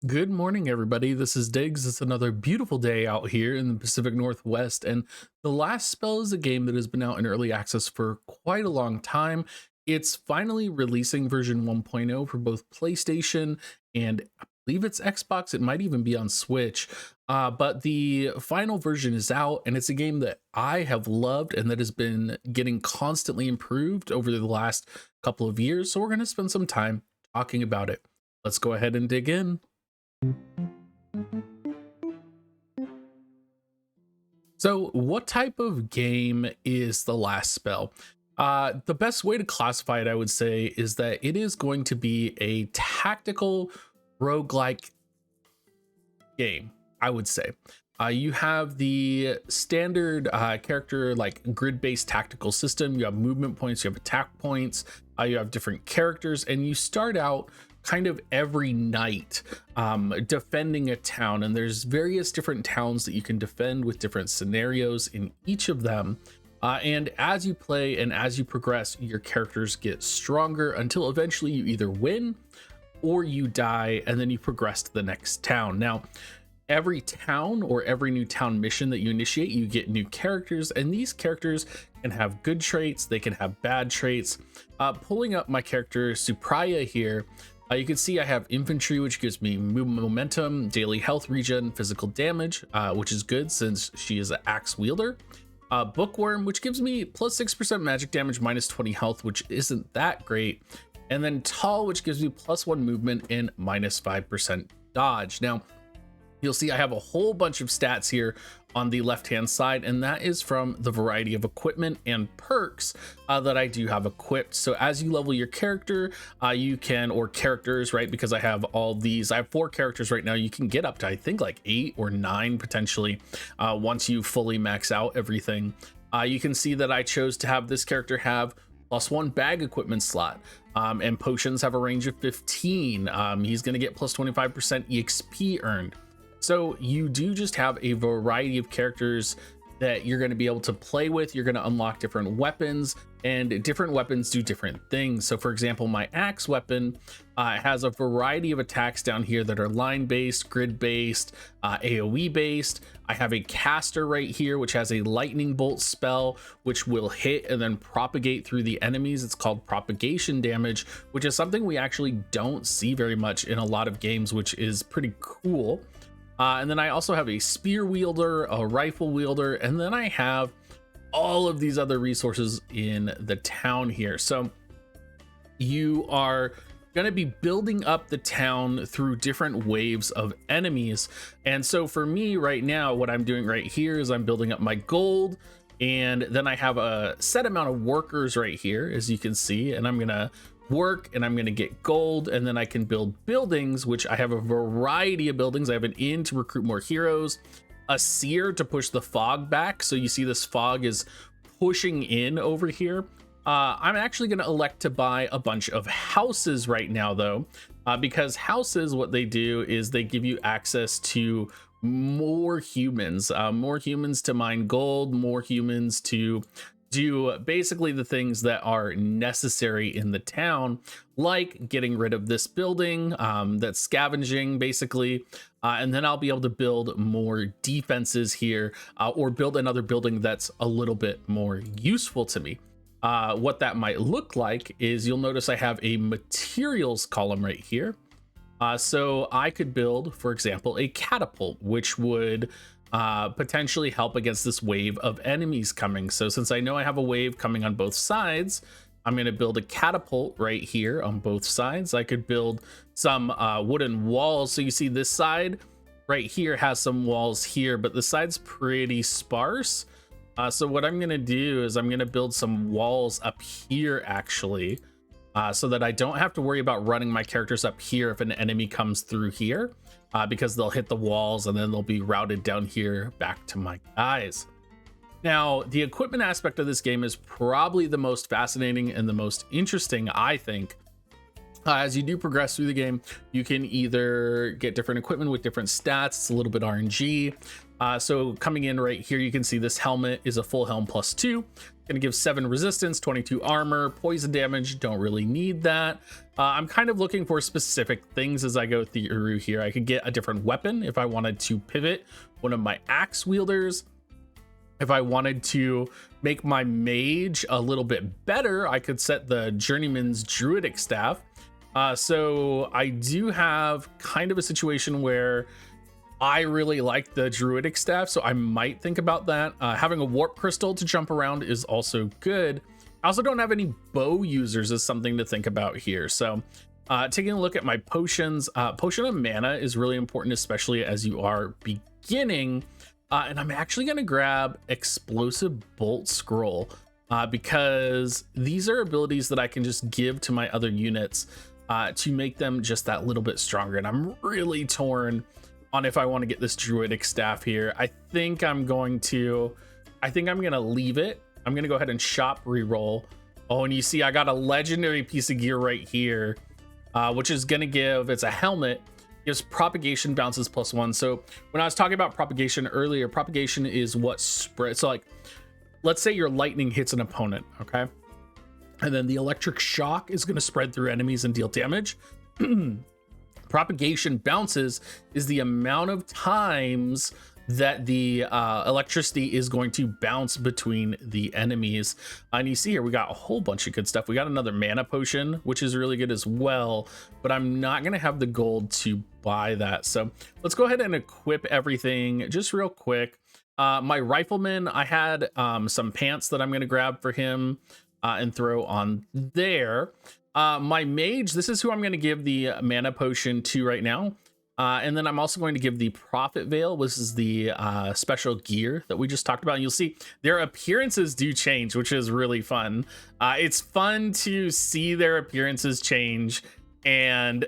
Good morning, everybody. This is Diggs. It's another beautiful day out here in the Pacific Northwest. And The Last Spell is a game that has been out in early access for quite a long time. It's finally releasing version 1.0 for both PlayStation and I believe it's Xbox. It might even be on Switch. But the final version is out, and it's a game that I have loved and that has been getting constantly improved over the last couple of years. So we're going to spend some time talking about it. Let's go ahead and dig in. So, what type of game is The Last Spell? The best way to classify it, I would say, is that it is going to be a tactical roguelike game, I would say. You have the standard character like grid-based tactical system. You have movement points, you have attack points, you have different characters, and you start out kind of every night defending a town. And there's various different towns that you can defend with different scenarios in each of them. And as you play and as you progress, your characters get stronger until eventually you either win or you die, and then you progress to the next town. Now, every town or every new town mission that you initiate, you get new characters, and these characters can have good traits, they can have bad traits. Pulling up my character Supriya here, you can see I have infantry, which gives me momentum, daily health regen, physical damage, which is good since she is an axe wielder. Bookworm, which gives me plus 6% magic damage, minus 20 health, which isn't that great. And then Tall, which gives me plus 1 movement and minus 5% dodge. Now, you'll see I have a whole bunch of stats here on the left hand side, and that is from the variety of equipment and perks that I do have equipped. So as you level your character, you can, or characters, right, because I have all these, I have 4 characters right now. You can get up to, I think, like 8 or 9 potentially once you fully max out everything. You can see that I chose to have this character have +1 bag equipment slot, and potions have a range of 15. He's going to get plus 25% exp earned. So you do just have a variety of characters that you're going to be able to play with. You're going to unlock different weapons, and different weapons do different things. So for example, my axe weapon has a variety of attacks down here that are line based, grid based, AoE based. I have a caster right here which has a lightning bolt spell which will hit and then propagate through the enemies. It's called propagation damage, which is something we actually don't see very much in a lot of games, which is pretty cool. And then I also have a spear wielder, a rifle wielder, and then I have all of these other resources in the town here. So you are going to be building up the town through different waves of enemies. And so for me right now, what I'm doing right here is I'm building up my gold, and then I have a set amount of workers right here, as you can see, and I'm going to work and I'm going to get gold, and then I can build buildings, which I have a variety of buildings. I have an inn to recruit more heroes, a seer to push the fog back. So you see this fog is pushing in over here. I'm actually going to elect to buy a bunch of houses right now though, because houses, what they do is they give you access to more humans to mine gold, more humans to do basically the things that are necessary in the town, like getting rid of this building that's scavenging basically, and then I'll be able to build more defenses here, or build another building that's a little bit more useful to me. What that might look like is, you'll notice I have a materials column right here. So I could build, for example, a catapult, which would potentially help against this wave of enemies coming. So since I know I have a wave coming on both sides, I'm going to build a catapult right here on both sides. I could build some wooden walls. So you see this side right here has some walls here, but the side's pretty sparse. So what I'm going to do is I'm going to build some walls up here actually, so that I don't have to worry about running my characters up here if an enemy comes through here, because they'll hit the walls and then they'll be routed down here back to my guys. Now, the equipment aspect of this game is probably the most fascinating and the most interesting, I think, As you do progress through the game, you can either get different equipment with different stats. It's a little bit RNG. So coming in right here, you can see this helmet is a full helm +2. Gonna give 7 resistance, 22 armor, poison damage. Don't really need that. I'm kind of looking for specific things as I go through here. I could get a different weapon if I wanted to pivot one of my axe wielders. If I wanted to make my mage a little bit better, I could set the journeyman's druidic staff. So I do have kind of a situation where I really like the druidic staff, so I might think about that. Having a warp crystal to jump around is also good. I also don't have any bow users is something to think about here. So taking a look at my potions, potion of mana is really important, especially as you are beginning. And I'm actually going to grab explosive bolt scroll because these are abilities that I can just give to my other units to make them just that little bit stronger. And I'm really torn on if I want to get this druidic staff here. I think I'm going to leave it. I'm going to go ahead and shop reroll. Oh, and you see I got a legendary piece of gear right here, which is going to give, it's a helmet, gives propagation bounces +1. So when I was talking about propagation earlier, propagation is what spreads. So like, let's say your lightning hits an opponent, okay? And then the electric shock is going to spread through enemies and deal damage. Propagation bounces is the amount of times that the electricity is going to bounce between the enemies. And you see here, we got a whole bunch of good stuff. We got another mana potion, which is really good as well, but I'm not going to have the gold to buy that. So let's go ahead and equip everything just real quick. My rifleman, I had some pants that I'm going to grab for him and throw on there. My mage, this is who I'm going to give the mana potion to right now. And then I'm also going to give the Prophet Veil. This is the special gear that we just talked about. And you'll see their appearances do change, which is really fun. It's fun to see their appearances change. And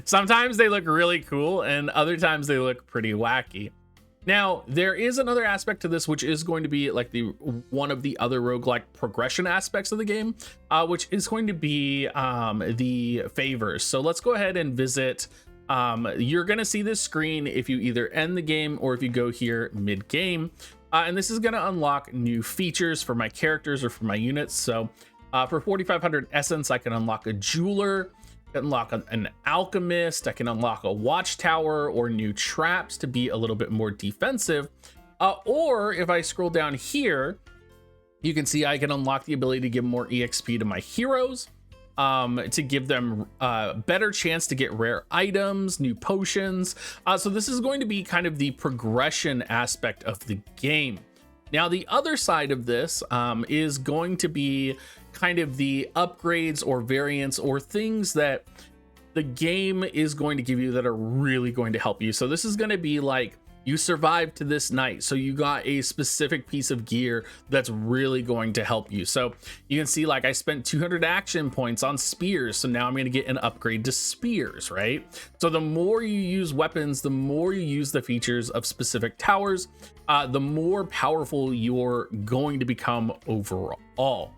sometimes they look really cool and other times they look pretty wacky. Now, there is another aspect to this, which is going to be like one of the other roguelike progression aspects of the game, which is going to be the favors. So let's go ahead and visit. You're going to see this screen if you either end the game or if you go here mid-game. And this is going to unlock new features for my characters or for my units. So for 4,500 essence, I can unlock a jeweler. I can unlock an alchemist. I can unlock a watchtower or new traps to be a little bit more defensive. Or if I scroll down here, you can see I can unlock the ability to give more EXP to my heroes, to give them a better chance to get rare items, new potions. So this is going to be kind of the progression aspect of the game. Now, the other side of this is going to be kind of the upgrades or variants or things that the game is going to give you that are really going to help you. So this is going to be like, you survived to this night, so you got a specific piece of gear that's really going to help you. So you can see like I spent 200 action points on spears, so now I'm going to get an upgrade to spears, right? So the more you use weapons, the more you use the features of specific towers, the more powerful you're going to become overall.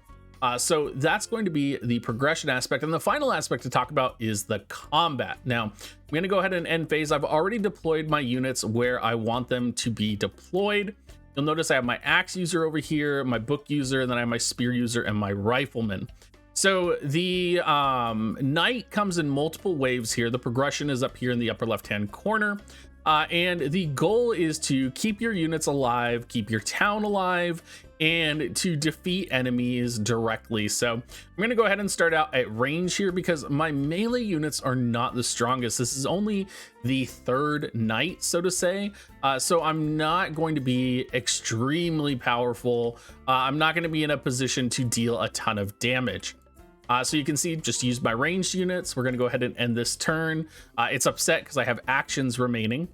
So that's going to be the progression aspect. And the final aspect to talk about is the combat. Now, I'm going to go ahead and end phase. I've already deployed my units where I want them to be deployed. You'll notice I have my axe user over here, my book user, and then I have my spear user and my rifleman. So the knight comes in multiple waves here. The progression is up here in the upper left-hand corner. And the goal is to keep your units alive, keep your town alive, and to defeat enemies directly. So I'm going to go ahead and start out at range here because my melee units are not the strongest. This is only the third knight, so to say. So I'm not going to be extremely powerful. I'm not going to be in a position to deal a ton of damage. So you can see, just use my ranged units. We're going to go ahead and end this turn. It's upset because I have actions remaining.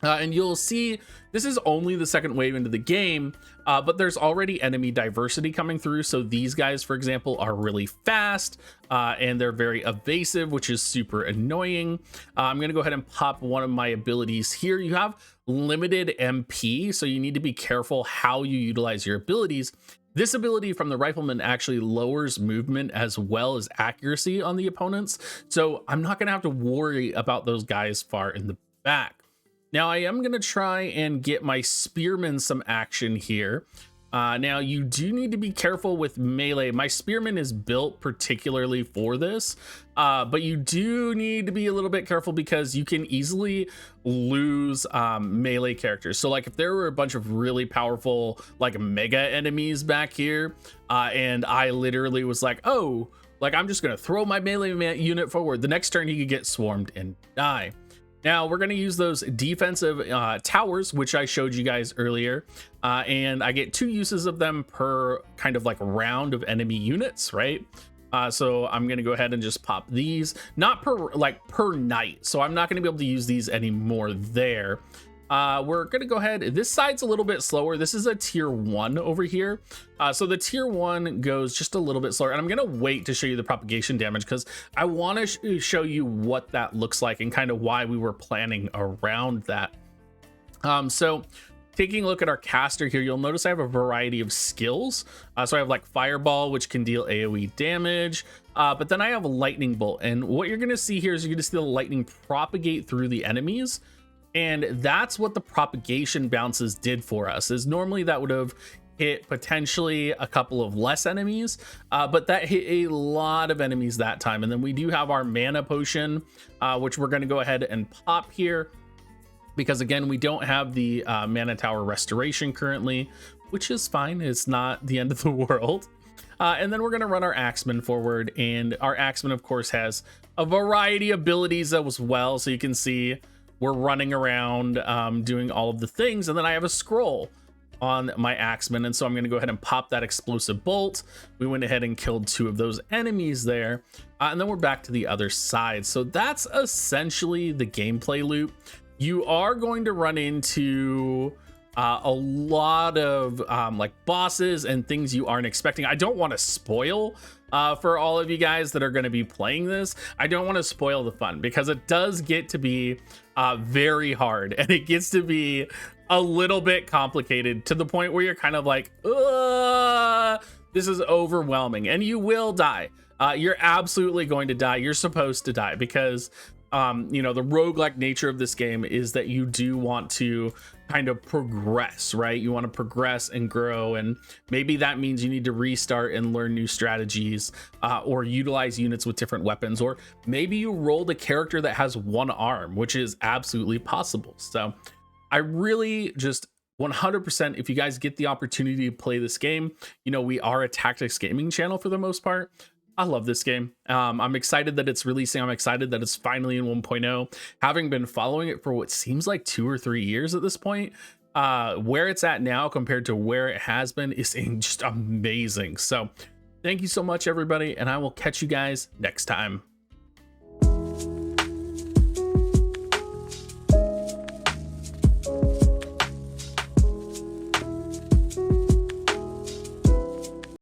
And you'll see this is only the second wave into the game, but there's already enemy diversity coming through. So these guys, for example, are really fast and they're very evasive, which is super annoying. I'm going to go ahead and pop one of my abilities here. You have limited MP, so you need to be careful how you utilize your abilities. This ability from the rifleman actually lowers movement as well as accuracy on the opponents, so I'm not going to have to worry about those guys far in the back. Now I am going to try and get my spearman some action here. Now you do need to be careful with melee. My spearman is built particularly for this, but you do need to be a little bit careful because you can easily lose melee characters. So like if there were a bunch of really powerful like mega enemies back here, and I literally was like, oh, like I'm just gonna throw my melee unit forward, the next turn he could get swarmed and die. Now we're going to use those defensive towers, which I showed you guys earlier, and I get 2 uses of them per kind of like round of enemy units, right? So I'm going to go ahead and just pop these, not per night. So I'm not going to be able to use these anymore there. We're going to go ahead. This side's a little bit slower. This is a tier 1 over here. So the tier 1 goes just a little bit slower. And I'm going to wait to show you the propagation damage because I want to show you what that looks like and kind of why we were planning around that. So taking a look at our caster here, you'll notice I have a variety of skills. So I have like Fireball, which can deal AoE damage. But then I have a Lightning Bolt. And what you're going to see here is you're going to see the lightning propagate through the enemies. And that's what the propagation bounces did for us. Is normally that would have hit potentially a couple of less enemies, but that hit a lot of enemies that time. And then we do have our mana potion, which we're going to go ahead and pop here because again, we don't have the mana tower restoration currently, which is fine. It's not the end of the world. And then we're going to run our Axeman forward, and our Axeman of course has a variety of abilities as well. So you can see we're running around doing all of the things, and then I have a scroll on my Axeman, and so I'm going to go ahead and pop that explosive bolt. We went ahead and killed 2 of those enemies there, and then we're back to the other side. So that's essentially the gameplay loop. You are going to run into a lot of like bosses and things you aren't expecting. I don't want to spoil for all of you guys that are going to be playing this. I don't want to spoil the fun because it does get to be very hard, and it gets to be a little bit complicated to the point where you're kind of like, this is overwhelming, and you will die. You're absolutely going to die. You're supposed to die because you know, the roguelike nature of this game is that you do want to kind of progress, right? You want to progress and grow, and maybe that means you need to restart and learn new strategies, or utilize units with different weapons, or maybe you rolled a character that has 1 arm, which is absolutely possible. So I really just 100%, if you guys get the opportunity to play this game, you know, we are a tactics gaming channel for the most part. I love this game. I'm excited that it's releasing. I'm excited that it's finally in 1.0. Having been following it for what seems like 2 or 3 years at this point, where it's at now compared to where it has been is just amazing. So thank you so much, everybody, and I will catch you guys next time.